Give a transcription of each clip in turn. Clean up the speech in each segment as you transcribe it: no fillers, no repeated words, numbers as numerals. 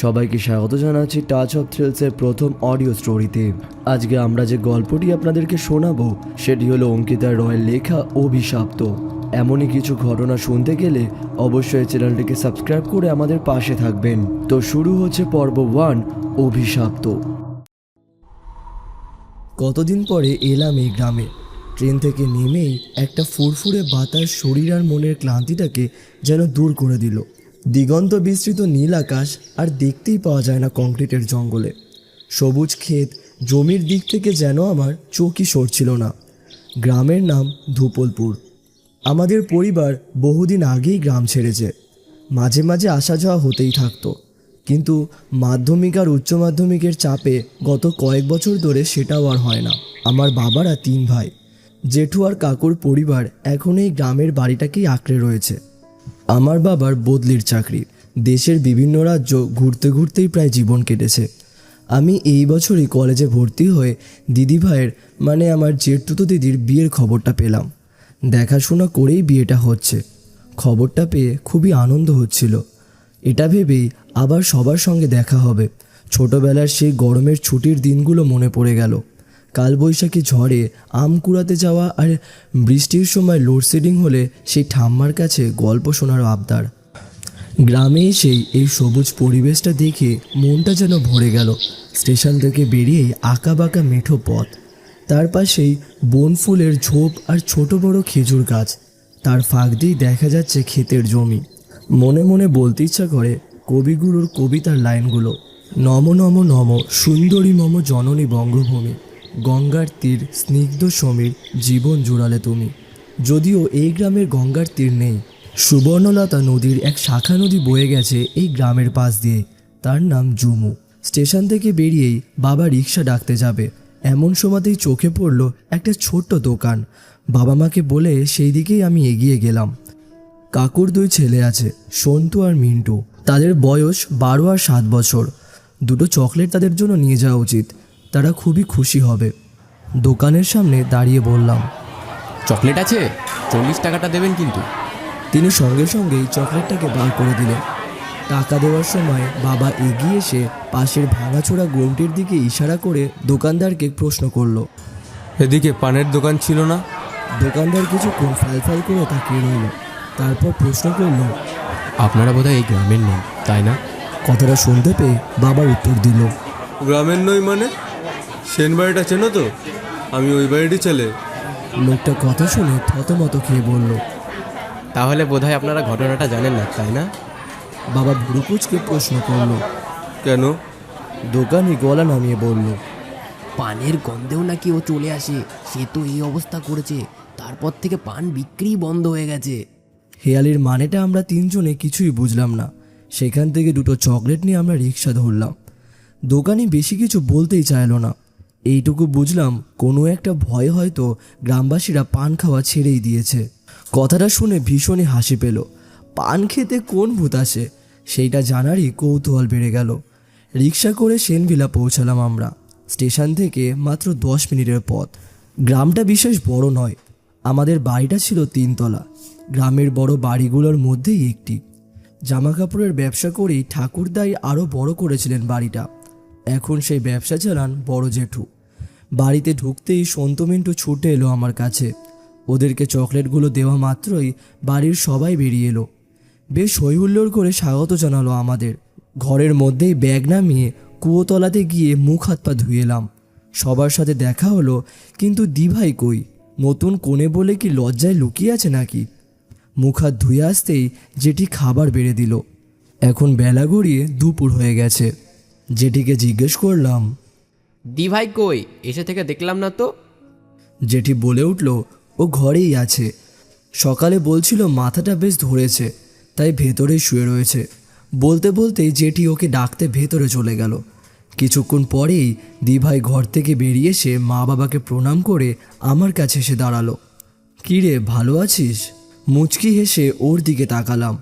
সবাইকে স্বাগত জানাচ্ছি টাচ অফ থ্রিলসের প্রথম অডিও স্টোরিতে। আজকে আমরা যে গল্পটি আপনাদেরকে শোনাবো সেটি হলো অঙ্কিতা রয়ের লেখা অভিশাপ্ত। এমনই কিছু ঘটনা শুনতে গেলে অবশ্যই চ্যানেলটিকে সাবস্ক্রাইব করে আমাদের পাশে থাকবেন। তো শুরু হচ্ছে পর্ব 1, অভিশাপ্ত। কতদিন পরে এলাম এই গ্রামে। ট্রেন থেকে নেমেই একটা ফুরফুরে বাতাস শরীর আর মনের ক্লান্তিটাকে যেন দূর করে দিল। দিগন্ত বিস্তৃত নীল আকাশ, আর দেখতেই পাওয়া যায় না কংক্রিটের জঙ্গলে। সবুজ ক্ষেত, জমির দিক থেকে যেন আমার চোখই সরছিল না। গ্রামের নাম ধুপলপুর। আমাদের পরিবার বহুদিন আগেই গ্রাম ছেড়েছে। মাঝে মাঝে আসা যাওয়া হতেই থাকতো, কিন্তু মাধ্যমিক আর উচ্চ মাধ্যমিকের চাপে গত কয়েক বছর ধরে সেটাও আর হয় না। আমার বাবারা 3 ভাই। জেঠু আর কাকুর পরিবার এখন এই গ্রামের বাড়িটাকেই আঁকড়ে রয়েছে। আমার বাবার বদলির চাকরি, দেশের বিভিন্ন রাজ্য ঘুরতে ঘুরতেই প্রায় জীবন কেটেছে। আমি এই বছরই কলেজে ভর্তি হয়ে দিদিভাইয়ের মানে আমার জেঠতুতো দিদির বিয়ের খবরটা পেলাম। দেখাশোনা করেই বিয়েটা হচ্ছে। খবরটা পেয়ে খুবই আনন্দ হচ্ছিল। এটা ভেবেই আবার সবার সঙ্গে দেখা হবে। ছোটবেলার সেই গরমের ছুটির দিনগুলো মনে পড়ে গেল। কালবৈশাখী ঝড়ে আম কুড়াতে যাওয়া, আর বৃষ্টির সময় লোডশেডিং হলে সেই ঠাম্মার কাছে গল্প শোনার আবদার। গ্রামে এসেই এই সবুজ পরিবেশটা দেখে মনটা যেন ভরে গেল। স্টেশন থেকে বেরিয়েই আঁকা বাঁকা মেঠো পথ, তার পাশেই বনফুলের ঝোপ আর ছোট বড় খেজুর গাছ। তার ফাঁক দিয়ে দেখা যাচ্ছে ক্ষেতের জমি। মনে মনে বলতে ইচ্ছা করে কবিগুরুর কবিতার লাইনগুলো। নম নম নম সুন্দরী মম জননী বঙ্গভূমি, গঙ্গার তীর স্নিগ্ধ সমীর, জীবন জুড়ালে তুমি। যদিও এই গ্রামের গঙ্গার তীর নেই, সুবর্ণলতা নদীর এক শাখা নদী বয়ে গেছে এই গ্রামের পাশ দিয়ে। তার নাম জুমু। স্টেশন থেকে বেরিয়েই বাবা রিক্সা ডাকতে যাবে, এমন সময়তেই চোখে পড়ল একটা ছোট্ট দোকান। বাবা মাকে বলে সেই দিকেই আমি এগিয়ে গেলাম। কাকুর 2 ছেলে আছে, সন্তু আর মিন্টু। তাদের বয়স 12 আর 7 বছর। 2টো চকলেট তাদের জন্য নিয়ে যাওয়া উচিত, তারা খুবই খুশি হবে। দোকানের সামনে দাঁড়িয়ে বললাম, চকলেট আছে? 40 টাকাটা দেবেন কিন্তু। তিনি সঙ্গে সঙ্গেই চকলেটটাকে বার করে দিলেন। টাকা দেওয়ার সময় বাবা এগিয়ে এসে পাশের ভাঙাচোরা গোমটির দিকে ইশারা করে দোকানদারকে প্রশ্ন করলো। এদিকে পানের দোকান ছিল না? দোকানদার কিছুক্ষণ ফাল করে তাকিয়ে রইল, তারপর প্রশ্ন করলো, আপনারা বোধহয় এই গ্রামের নেই, তাই না? কথাটা শুনতে পেয়ে বাবা উত্তর দিল, গ্রামের নই মানে? সেন বাড়িটা চেনো তো? আমি ওই বাড়িরই ছেলে। লোকটা কথা শুনে থতমত খেয়ে বলল, তাহলে বোধহয় আপনারা ঘটনাটা জানেন না, তাই না? বাবা ভুরুকুচকে প্রশ্ন করলো। কেন? দোকানি গলা নামিয়ে বলল, পানের গন্ধেও নাকি ও চলে আসে। সে তো এই অবস্থা করেছে, তারপর থেকে পান বিক্রি বন্ধ হয়ে গেছে। হেয়ালির মানেটা আমরা 3 জনে কিছুই বুঝলাম না। সেখান থেকে 2টো চকলেট নিয়ে আমরা রিক্সা ধরলাম। দোকানি বেশি কিছু বলতেই চাইলো না। এইটুকু বুঝলাম কোনো একটা ভয় হয়তো গ্রামবাসীরা পান খাওয়া ছেড়েই দিয়েছে। কথাটা শুনে ভীষণই হাসি পেল। পান খেতে কোন ভূত আসে সেইটা জানারই কৌতূহল বেড়ে গেল। রিক্সা করে সেনভিলা পৌঁছালাম আমরা। স্টেশন থেকে মাত্র 10 মিনিটের পথ। গ্রামটা বিশেষ বড় নয়। আমাদের বাড়িটা ছিল 3 তলা, গ্রামের বড় বাড়িগুলোর মধ্যেই একটি। জামা কাপড়ের ব্যবসা করেই ঠাকুরদাই আরও বড় করেছিলেন বাড়িটা। এখন সেই ব্যবসা চালান বড় জেঠু। বাড়িতে ঢুকতেই সন্তু মিন্টু ছুটে এলো আমার কাছে। ওদেরকে চকলেটগুলো দেওয়া মাত্রই বাড়ির সবাই বেরিয়ে এলো। বেশ হৈহুল্লোড় করে স্বাগত জানালো আমাদের। ঘরের মধ্যেই ব্যাগ নামিয়ে কুয়োতলাতে গিয়ে মুখ হাত পা ধুয়ে এলাম। সবার সাথে দেখা হলো, কিন্তু দিভাই কই? নতুন কোণে বলে কি লজ্জায় লুকিয়ে আছে নাকি? মুখ হাত ধুয়ে আসতেই জেঠি খাবার বেড়ে দিল। এখন বেলা গড়িয়ে দুপুর হয়ে গেছে। জেঠিকে জিজ্ঞেস করলাম, দি ভাই কই? এসে থেকে দেখলাম না তো। জেঠি বলে উঠল, ও ঘরেই আছে। সকালে বলছিল মাথাটা বেশ ধরেছে, তাই ভেতরেই শুয়ে রয়েছে। বলতে বলতেই জেঠি ওকে ডাকতে ভেতরে চলে গেল। কিছুক্ষণ পরেই দিভাই ঘর থেকে বেরিয়ে এসে মা বাবাকে প্রণাম করে আমার কাছে এসে দাঁড়ালো। কী রে, ভালো আছিস? মুচকি হেসে ওর দিকে তাকালাম।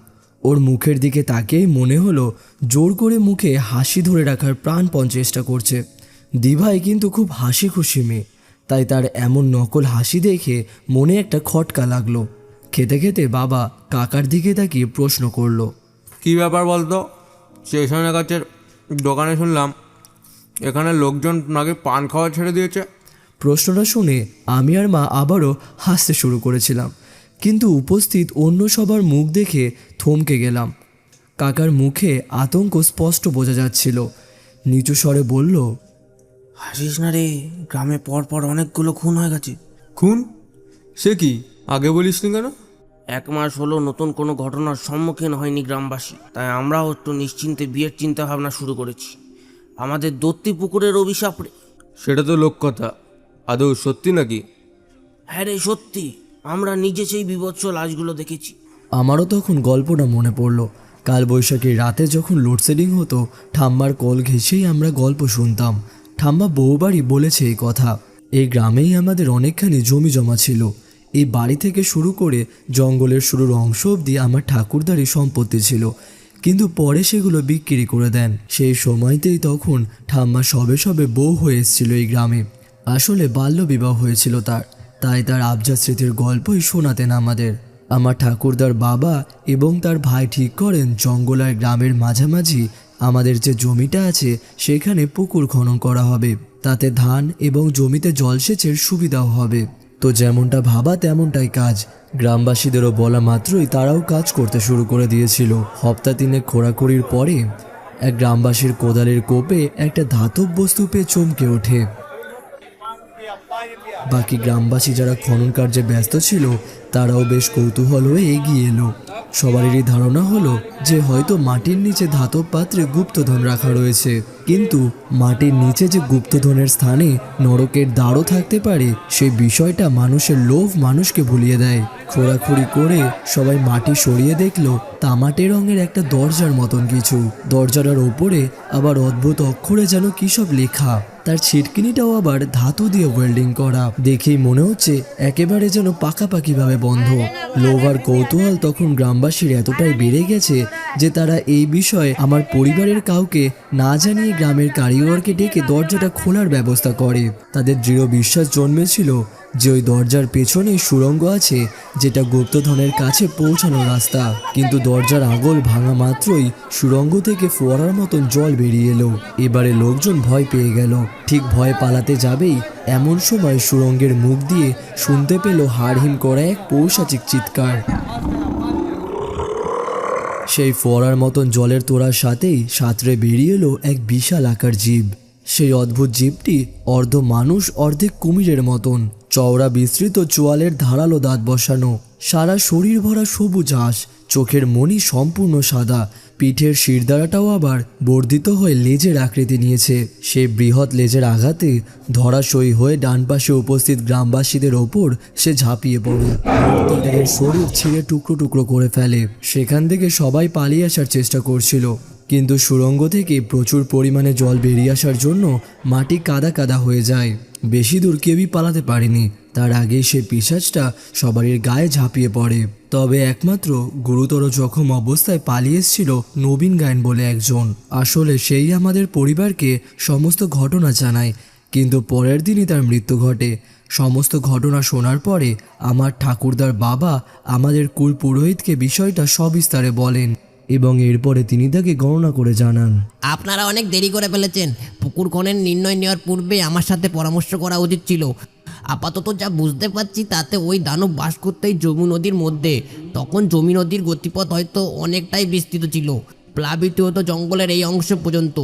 ওর মুখের দিকে তাকিয়েই মনে হলো জোর করে মুখে হাসি ধরে রাখার প্রাণপণ চেষ্টা করছে। দিভাই কিন্তু খুব হাসি খুশি মেয়ে, তাই তার এমন নকল হাসি দেখে মনে একটা খটকা লাগলো। খেতে খেতে বাবা কাকার দিকে তাকিয়ে প্রশ্ন করলো, কি ব্যাপার বলতো? স্টেশনের কাছে দোকানে শুনলাম এখানে লোকজন নাকি পান খাওয়া ছেড়ে দিয়েছে। প্রশ্নটা শুনে আমি আর মা আবারও হাসতে শুরু করেছিলাম, কিন্তু উপস্থিত অন্য সবার মুখ দেখে থমকে গেলাম। কাকার মুখে আতঙ্ক স্পষ্ট বোঝা যাচ্ছিল। নিচু স্বরে বলল, হাসিস না রে, গ্রামে পর পর অনেকগুলো খুন হয়ে গেছে। খুন? সে কি, আগে বলিসনি কেন? 1 মাস হলো নতুন কোনো ঘটনার সম্মুখীন হয়নি গ্রামবাসী, তাই আমরাও একটু নিশ্চিন্তে বিয়ের চিন্তা ভাবনা শুরু করেছি। আমাদের দত্তি পুকুরের অভিশাপ রে। সেটা তো লোক কথা, আদৌ সত্যি নাকি? হ্যাঁ রে, সত্যি। আমরা নিজে সেই বিভৎস লাশগুলো দেখেছি। আমারও তখন গল্পটা মনে পড়ল। কালবৈশাখীর রাতে যখন লোডশেডিং হতো, ঠাম্মার কল ঘেঁষেই আমরা গল্প শুনতাম। ঠাম্মা বহুবারই বলেছে এই কথা। এই গ্রামেই আমাদের অনেকখানি জমি জমা ছিল। এই বাড়ি থেকে শুরু করে জঙ্গলের শুরুর অংশ অবধি আমার ঠাকুরদারই সম্পত্তি ছিল, কিন্তু পরে সেগুলো বিক্রি করে দেন। সেই সময়তেই তখন ঠাম্মা সবে সবে বউ হয়ে এসেছিল এই গ্রামে। আসলে বাল্যবিবাহ হয়েছিল তাই তার আবজা স্মৃতির গল্পই শোনাতেন আমাদের। আমার ঠাকুরদার বাবা এবং তার ভাই ঠিক করেন জঙ্গল আর গ্রামের মাঝামাঝি আমাদের যে জমিটা আছে সেখানে পুকুর খনন করা হবে, তাতে ধান এবং জমিতে জলসেচের সুবিধাও হবে। তো যেমনটা ভাবা তেমনটাই কাজ। গ্রামবাসীদেরও বলা মাত্রই তারাও কাজ করতে শুরু করে দিয়েছিল। সপ্তাহ 3 খোঁড়াখুড়ির পরে এক গ্রামবাসীর কোদালের কোপে একটা ধাতব বস্তু পেয়ে চমকে ওঠে। বাকি গ্রামবাসী যারা খনন কার্যে ব্যস্ত ছিল তারাও বেশ কৌতূহল হয়ে এগিয়ে এলো। সবারই ধারণা হলো যে হয়তো মাটির নিচে ধাতব পাত্রে গুপ্তধন রাখা রয়েছে, কিন্তু মাটির নিচে যে গুপ্তধনের স্থানে নরকের দ্বারও থাকতে পারে সেই বিষয়টা মানুষের লোভ মানুষকে ভুলিয়ে দেয়। খোঁড়াখুড়ি করে সবাই মাটি সরিয়ে দেখলো তামাটে রঙের একটা দরজার মতন কিছু। দরজাটার ওপরে আবার অদ্ভুত অক্ষরে যেন কি সব লেখা, তার ছিটকিনিটাও আবার ধাতু দিয়ে ওয়েল্ডিং করা। দেখেই মনে হচ্ছে একেবারে যেন পাকাপাকিভাবে বন্ধ। লোভ আর কৌতূহল তখন গ্রামবাসীর এতটাই বেড়ে গেছে যে তারা এই বিষয়ে আমার পরিবারের কাউকে না জানিয়ে গ্রামের কারিগরকে ডেকে দরজাটা খোলার ব্যবস্থা করে। তাদের দৃঢ় বিশ্বাস জন্মেছিল যে ওই দরজার পেছনেই সুড়ঙ্গ আছে, যেটা গুপ্তধনের কাছে পৌঁছানোর রাস্তা। কিন্তু দরজার আগল ভাঙা মাত্রই সুড়ঙ্গ থেকে ফোয়ারার মতন জল বেরিয়ে এলো। এবারে লোকজন ভয় পেয়ে গেল। ঠিক ভয় পালাতে যাবেই এমন সময় সুড়ঙ্গের মুখ দিয়ে শুনতে পেল হাড়হিম করা এক পৌশাচিক চিৎকার। সেই ফোয়ারার মতন জলের তোড়ার সাথেই সাঁতরে বেরিয়ে এলো এক বিশাল আকার জীব। সেই অদ্ভুত জীবটি অর্ধ মানুষ অর্ধেক কুমিরের মতন, চওড়া বিস্তৃত চোয়ালের ধারালো দাঁত বসানো, সারা শরীর ভরা সবুজ আঁশ, চোখের মণি সম্পূর্ণ সাদা, পিঠের শিরদাঁড়াটাও আবার বর্ধিত হয়ে লেজের আকৃতি নিয়েছে। সেই বৃহৎ লেজের আঘাতে ধরাশয়ী হয়ে ডান পাশে উপস্থিত গ্রামবাসীদের ওপর সে ঝাঁপিয়ে পড়ে, তাদের শরীর ছিঁড়ে টুকরো টুকরো করে ফেলে। সেখান থেকে সবাই পালিয়ে আসার চেষ্টা করছিল, কিন্তু সুড়ঙ্গ থেকে প্রচুর পরিমাণে জল বেরিয়ে আসার জন্য মাটি কাদা কাদা হয়ে যায়। বেশি দূর কেউই পালাতে পারেনি। তার আগেই সে পিশাচটা সবারই গায়ে ঝাঁপিয়ে পড়ে। তবে একমাত্র গুরুতর জখম অবস্থায় পালিয়ে এসেছিল নবীন গায়েন বলে একজন। আসলে সেই আমাদের পরিবারকে সমস্ত ঘটনা জানায়, কিন্তু পরের দিনই তার মৃত্যু ঘটে। সমস্ত ঘটনা শোনার পরে আমার ঠাকুরদার বাবা আমাদের কুল পুরোহিতকে বিষয়টা সবিস্তারে বলেন এবং এরপরে তিনি তাকে গণনা করে জানান। আপনারা অনেক দেরি করে ফেলেছেন। পুকুর খননের নির্ণয় নেওয়ার পূর্বে আমার সাথে পরামর্শ করা উচিত ছিল। আপাতত যা বুঝতে পারছি তাতে ওই দানব বাস করতেই যমু নদীর মধ্যে। তখন যমু নদীর গতিপথ হয়তো অনেকটাই বিস্তৃত ছিল, প্লাবিত হতো জঙ্গলের এই অংশ পর্যন্ত।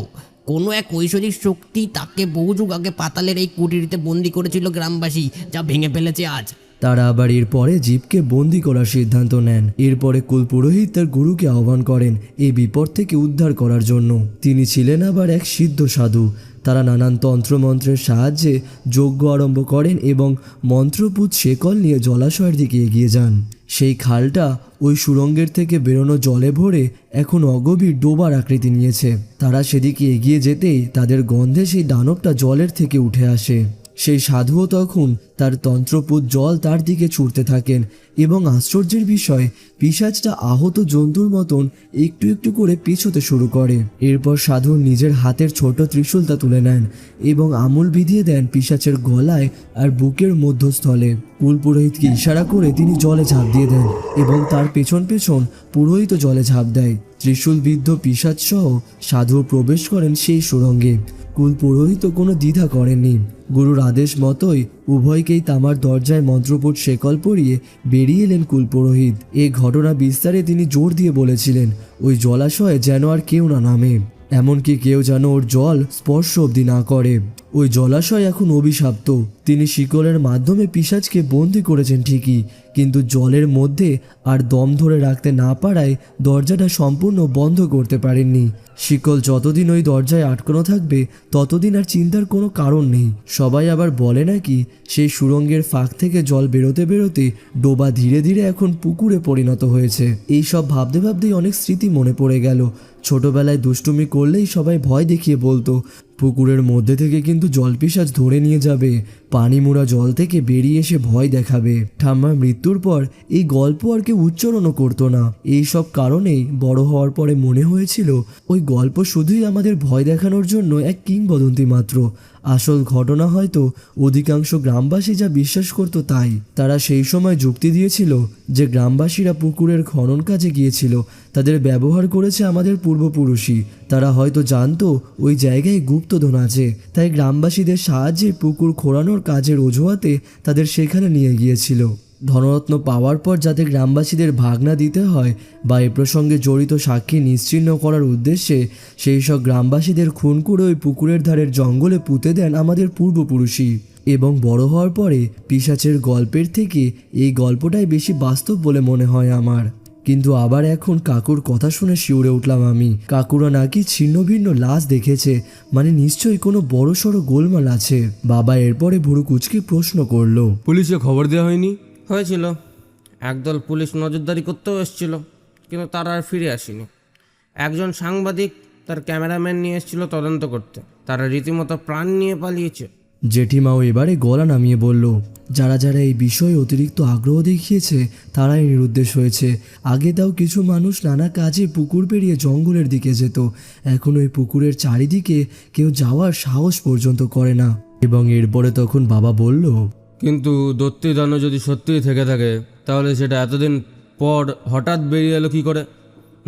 কোনো এক ঐশ্বরিক শক্তি তাকে বহু যুগ আগে পাতালের এই কুটিরতে বন্দি করেছিল গ্রামবাসী, যা ভেঙে ফেলেছে আজ। তারা আবার এরপরে জীবকে বন্দি করার সিদ্ধান্ত নেন। এরপরে কুলপুরোহিত তার গুরুকে আহ্বান করেন এই বিপদ থেকে উদ্ধার করার জন্য। তিনি ছিলেন আবার এক সিদ্ধ সাধু। তারা নানান তন্ত্রমন্ত্রের সাহায্যে যজ্ঞ আরম্ভ করেন এবং মন্ত্রপুত শেকল নিয়ে জলাশয়ের দিকে এগিয়ে যান। সেই খালটা ওই সুড়ঙ্গের থেকে বেরোনো জলে ভরে এখন অগভীর ডোবার আকৃতি নিয়েছে। তারা সেদিকে এগিয়ে যেতেই তাদের গন্ধে সেই দানবটা জলের থেকে উঠে আসে। সেই সাধুও তখন তার তন্ত্রপুত জল তার দিকে ছুটতে থাকেন এবং আশ্চর্যের বিষয় পিশাচটা আহত জন্তুর মতন একটু একটু করে পিছোতে শুরু করে। এরপর সাধু নিজের হাতের ছোট ত্রিশূলটা তুলে নেন এবং আমূল বিধিয়ে দেন পিশাচের গলায় আর বুকের মধ্যস্থলে। কুল পুরোহিতকে ইশারা করে তিনি জলে ঝাঁপ দিয়ে দেন এবং তার পেছন পেছন পুরোহিতও জলে ঝাঁপ দেয়। ত্রিশূলবিদ্ধ পিশাচসহ সাধু প্রবেশ করেন সেই সুড়ঙ্গে। কুল পুরোহিত কোনো দ্বিধা করেননি। গুরুর আদেশ মতোই উভয়কেই তামার দরজায় মন্ত্রপুট শেকল পরিয়ে বেরিয়ে এলেন কুলপুরোহিত। এই ঘটনা বিস্তারে তিনি জোর দিয়ে বলেছিলেন ওই জলাশয়ে যেন আর কেউ না নামে, এমনকি কেউ যেন ওর জল স্পর্শ অবধি না করে। ওই জলাশয় এখন অভিশাপ্ত। তিনি শিকলের মাধ্যমে পিশাচকে বন্দি করেছেন ঠিকই, কিন্তু জলের মধ্যে আর দম ধরে রাখতে না পারায় দরজাটা সম্পূর্ণ বন্ধ করতে পারেননি। শিকল যতদিন ওই দরজায় আটকানো থাকবে ততদিন আর চিন্তার কোনো কারণ নেই। সবাই আবার বলে নাকি সেই সুড়ঙ্গের ফাঁক থেকে জল বেরোতে বেরোতে ডোবা ধীরে ধীরে এখন পুকুরে পরিণত হয়েছে। এই সব ভাবতে ভাবতেই অনেক স্মৃতি মনে পড়ে গেল। ছোটবেলায় দুষ্টুমি করলেই সবাই ভয় দেখিয়ে বলতো পুকুরের মধ্যে থেকে কিন্তু জলপিশাচ ধরে নিয়ে যাবে, পানি মোড়া জল থেকে বেরিয়ে এসে ভয় দেখাবে। ঠাম্মার মৃত্যুর পর এই গল্প আর কেউ উচ্চারণও করতো না। এই সব কারণেই বড় হওয়ার পরে মনে হয়েছিল ওই গল্প শুধুই আমাদের ভয় দেখানোর জন্য এক কিংবদন্তি মাত্র। আসল ঘটনা হয়তো অধিকাংশ গ্রামবাসী যা বিশ্বাস করত তাই। তারা সেই সময় যুক্তি দিয়েছিল যে গ্রামবাসীরা পুকুরের খনন কাজে গিয়েছিল, তাদের ব্যবহার করেছে আমাদের পূর্বপুরুষই। তারা হয়তো জানতো ওই জায়গায় গুপ্তধন আছে, তাই গ্রামবাসীদের সাহায্যে পুকুর খোঁড়ানোর কাজের অজুহাতে তাদের সেখানে নিয়ে গিয়েছিল। ধনরত্ন পাওয়ার পর যাতে গ্রামবাসীদের ভাগনা দিতে হয় বা এ প্রসঙ্গে জড়িত সাক্ষী নিশ্চিহ্ন করার উদ্দেশ্যে সেই সব গ্রামবাসীদের খুন করে ওই পুকুরের ধারের জঙ্গলে পুঁতে দেন আমাদের পূর্বপুরুষই। এবং বড় হওয়ার পরে পিশাচের গল্পের থেকে এই গল্পটাই বেশি বাস্তব বলে মনে হয় আমার। কিন্তু আবার এখন কাকুর কথা শুনে শিউরে উঠলাম আমি। কাকুরা নাকি ছিন্ন ভিন্ন লাশ দেখেছে, মানে নিশ্চয়ই কোনো বড়সড় গোলমাল আছে। বাবা এরপরে ভুরু কুচকে প্রশ্ন করলো, পুলিশে খবর দেওয়া হয়নি? হয়েছিল, একদল পুলিশ নজরদারি করতেও এসেছিল, কিন্তু তারা আর ফিরে আসেনি। একজন সাংবাদিক তার ক্যামেরাম্যান নিয়ে এসেছিল তদন্ত করতে, তারা রীতিমতো প্রাণ নিয়ে পালিয়েছে। জেঠিমাও এবারে গলা নামিয়ে বলল, যারা যারা এই বিষয়ে অতিরিক্ত আগ্রহ দেখিয়েছে তারাই নিরুদ্দেশ হয়েছে। আগে তাও কিছু মানুষ নানা কাজে পুকুর পেরিয়ে জঙ্গলের দিকে যেত, এখন ওই পুকুরের চারিদিকে কেউ যাওয়ার সাহস পর্যন্ত করে না। এবং এরপরে তখন বাবা বলল, কিন্তু দত্তিদানো যদি সত্যিই থেকে থাকে তাহলে সেটা এতদিন পর হঠাৎ বেরিয়ে এলো কী করে?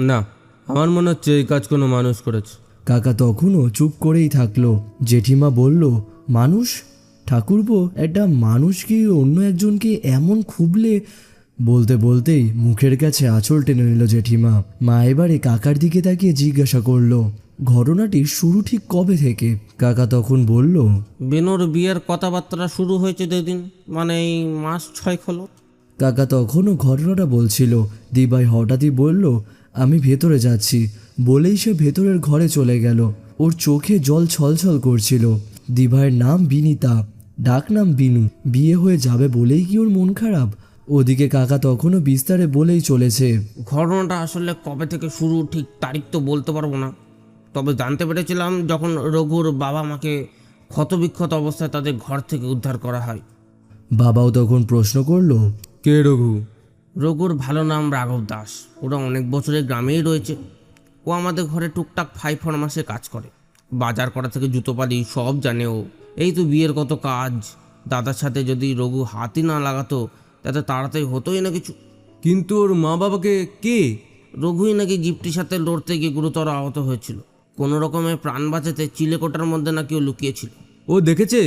না, আমার মনে হচ্ছে এই কাজ কোনো মানুষ করেছে। কাকা তখনও চুপ করেই থাকলো। জেঠিমা বলল, মানুষ? ঠাকুরপো, একটা মানুষ কি অন্য একজনকে এমন খুবলে? বলতে বলতেই মুখের কাছে আঁচল টেনে নিল জেঠিমা। মা এবারে কাকার দিকে তাকিয়ে জিজ্ঞাসা করলো, ঘটনাটি শুরু ঠিক কবে থেকে? কাকা তখন বলল, বিনুর বিয়ের কথাবার্তা শুরু হয়েছে যেদিন, মানে এই মাস 6 হলো। কাকা তখনও ঘটনাটা বলছিল। দিবাই হঠাৎই বলল, আমি ভেতরে যাচ্ছি বলেই সে ভেতরের ঘরে চলে গেল। ওর চোখে জল ছলছল করছিল। দিভাইয়ের নাম বিনিতা, ডাক নাম বিনু। বিয়ে হয়ে যাবে বলেই কি ওর মন খারাপ? ওদিকে কাকা তখনও বিস্তারে বলেই চলেছে, ঘটনাটা আসলে কবে থেকে শুরু ঠিক তারিখ তো বলতে পারবো না, তবে জানতে পেরেছিলাম যখন রঘুর বাবা মাকে ক্ষতবিক্ষত অবস্থায় তাদের ঘর থেকে উদ্ধার করা হয়। বাবাও তখন প্রশ্ন করলো, কে রঘু? রঘুর ভালো নাম রাঘব দাস। ওরা অনেক বছরের গ্রামেই রয়েছে। ও আমাদের ঘরে টুকটাক 5 ফরমাসে কাজ করে, বাজার করা থেকে জুতোপালি সব জানে ও। এই তো বিয়ের কত কাজ, দাদার সাথে যদি রঘু হাতই না লাগাতো তাতে তাড়াতাড়ি হতোই না কিছু। কিন্তু ওর মা বাবাকে কে? রঘুই নাকি জিপটির সাথে লড়তে গিয়ে গুরুতর আহত হয়েছিল। কোনো রকমে প্রাণ বাঁচাতে চিলেকোটার মধ্যে নাকি ও লুকিয়েছিল। ও দেখেছে?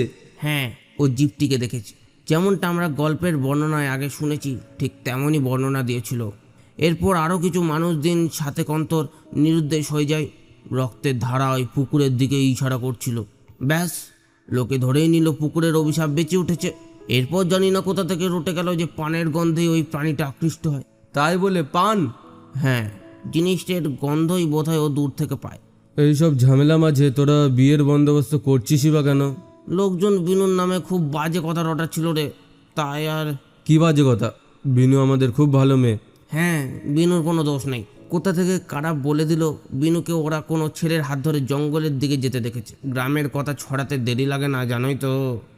হ্যাঁ, ও জিপটিকে দেখেছে। যেমনটা আমরা গল্পের বর্ণনায় আগে শুনেছি ঠিক তেমনই বর্ণনা দিয়েছিল। এরপর আরও কিছু মানুষ দিন সাথে কন্তর নিরুদ্দেশ হয়ে যায়। রক্তের ধারা ওই পুকুরের দিকে ইশারা করছিল। ব্যাস, লোকে ধরেই নিল পুকুরের অভিশাপ বেঁচে উঠেছে। এরপর জানি না কোথা থেকে রটে গেল যে পানের গন্ধে ওই প্রাণীটা আকৃষ্ট হয়। তাই বলে পান? হ্যাঁ, জিনিসটার গন্ধই বোধহয় ও দূর থেকে পায়। এইসব ঝামেলা মাঝে তোরা বিয়ের বন্দোবস্ত করছিসই বা কেন? লোকজন বিনুর নামে খুব বাজে কথা রটাচ্ছিল রে, তাই আর। কি বাজে কথা? বিনু আমাদের খুব ভালো মেয়ে। হ্যাঁ, বিনুর কোনো দোষ নেই। কোথা থেকে কারা বলে দিল বিনুকে ওরা কোনো ছেলের হাত ধরে জঙ্গলের দিকে যেতে দেখেছে। গ্রামের কথা ছড়াতে দেরি লাগে না, জানোই তো।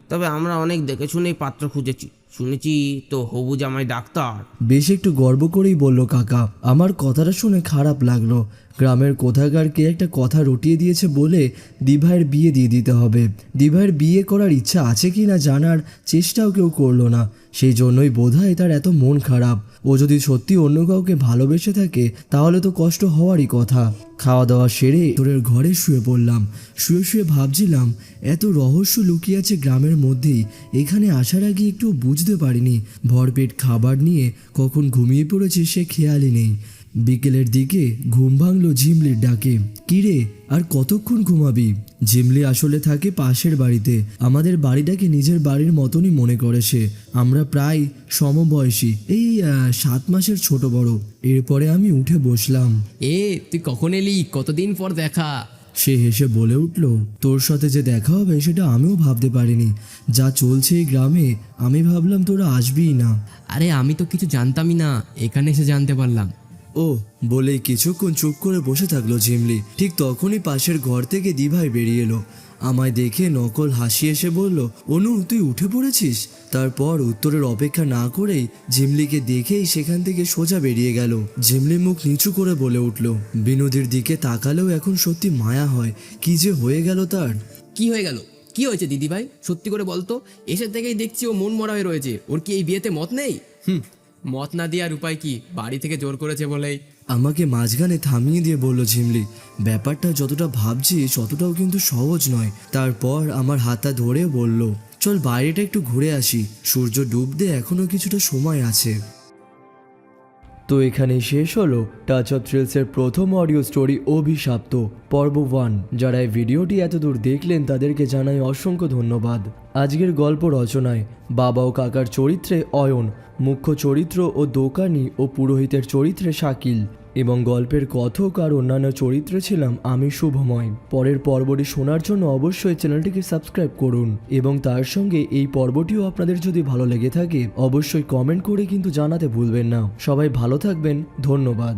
তবে আমরা অনেক দেখে শুনেই পাত্র খুঁজেছি, শুনেছি তো হবু জামাই ডাক্তার। বেশ একটু গর্ব করেই বলল কাকা। আমার কথাটা শুনে খারাপ লাগলো। গ্রামের কোথাকার কে একটা কথা রটিয়ে দিয়েছে বলে দিভাইয়ের বিয়ে দিয়ে দিতে হবে। দিভাইয়ের বিয়ে করার ইচ্ছা আছে কি না জানার চেষ্টাও কেউ করলো না। সেই জন্যই বোধহয় তার এত মন খারাপ। ও যদি সত্যি অন্য কাউকে ভালোবেসে থাকে তাহলে তো কষ্ট হওয়ারই কথা। খাওয়া দাওয়া সেরে তোরের ঘরে শুয়ে পড়লাম। শুয়ে শুয়ে ভাবছিলাম এত রহস্য লুকিয়ে আছে গ্রামের মধ্যেই। এখানে আসার আগে একটু বুঝতে পারিনি। ভরপেট খাবার নিয়ে কখন ঘুমিয়ে পড়েছে সে খেয়ালই নেই। বিকেলের দিকে ঘুম ভাঙলো ঝিমলির ডাকে। কিরে আর কতক্ষণ ঘুমাবি? ঝিমলি আসলে থাকে পাশের বাড়িতে। আমাদের বাড়িটাকে নিজের বাড়ির মতনই মনে করে সে। আমরা প্রায় সমবয়সী, এই 7 মাসের ছোট বড়। এরপরে আমি উঠে বসলাম। তুই কখন এলি? কতদিন পর দেখা। সে হেসে বলে উঠল, তোর সাথে যে দেখা হবে সেটা আমিও ভাবতে পারিনি। যা চলছে এই গ্রামে আমি ভাবলাম তোরা আসবিই না। আরে আমি তো কিছু জানতামই না, এখানে এসে জানতে পারলাম। ও বলেই কিছুক্ষণ চুপ করে বসে থাকলো ঝিমলি। ঠিক তখনই পাশের ঘর থেকে দিভাই বেরিয়ে এলো। আমায় দেখে নকল হাসি এসে বলল, অনু তুই উঠে পড়েছিস? তারপর উত্তরের অপেক্ষা না করেই ঝিমলিকে দেখেই সেখান থেকে সোজা বেরিয়ে গেল। ঝিমলি মুখ নিচু করে বলে উঠল। বিনোদির দিকে তাকালেও এখন সত্যি মায়া হয়। কি যে হয়ে গেল তার। কি হয়ে গেল? কি হয়েছে দিদি ভাই? সত্যি করে বলতো। এসে থেকেই দেখছি ও মন মরা হয়ে রয়েছে। ওর কি এই বিয়েতে মত নেই? মত না দেওয়ার উপায় কি? বাড়ি থেকে জোর করেছে বলেই। আমাকে মাঝখানে থামিয়ে দিয়ে বলল ঝিমলি, ব্যাপারটা যতটা ভাবছিস ততটাও কিন্তু সহজ নয়। তারপর আমার হাতটা ধরে বলল, চল বাইরেটা একটু ঘুরে আসি, সূর্য ডুবতে এখনো কিছুটা সময় আছে। তো এখানে শেষ হলো টাচ অফ থ্রিলসের প্রথম অডিও স্টোরি অভিশাপ্ত পর্ব 1। যারা এই ভিডিওটি এতদূর দেখলেন তাদেরকে জানাই অসংখ্য ধন্যবাদ। আজকের গল্প রচনায় বাবা ও কাকার চরিত্রে অয়ন, মুখ্য চরিত্র ও দোকানি ও পুরোহিতের চরিত্রে শাকিল এবং গল্পের কথক আর অন্যান্য চরিত্রে ছিলাম আমি শুভময়। পরের পর্বটি শোনার জন্য অবশ্যই চ্যানেলটিকে সাবস্ক্রাইব করুন এবং তার সঙ্গে এই পর্বটিও আপনাদের যদি ভালো লেগে থাকে অবশ্যই কমেন্ট করে কিন্তু জানাতে ভুলবেন না। সবাই ভালো থাকবেন, ধন্যবাদ।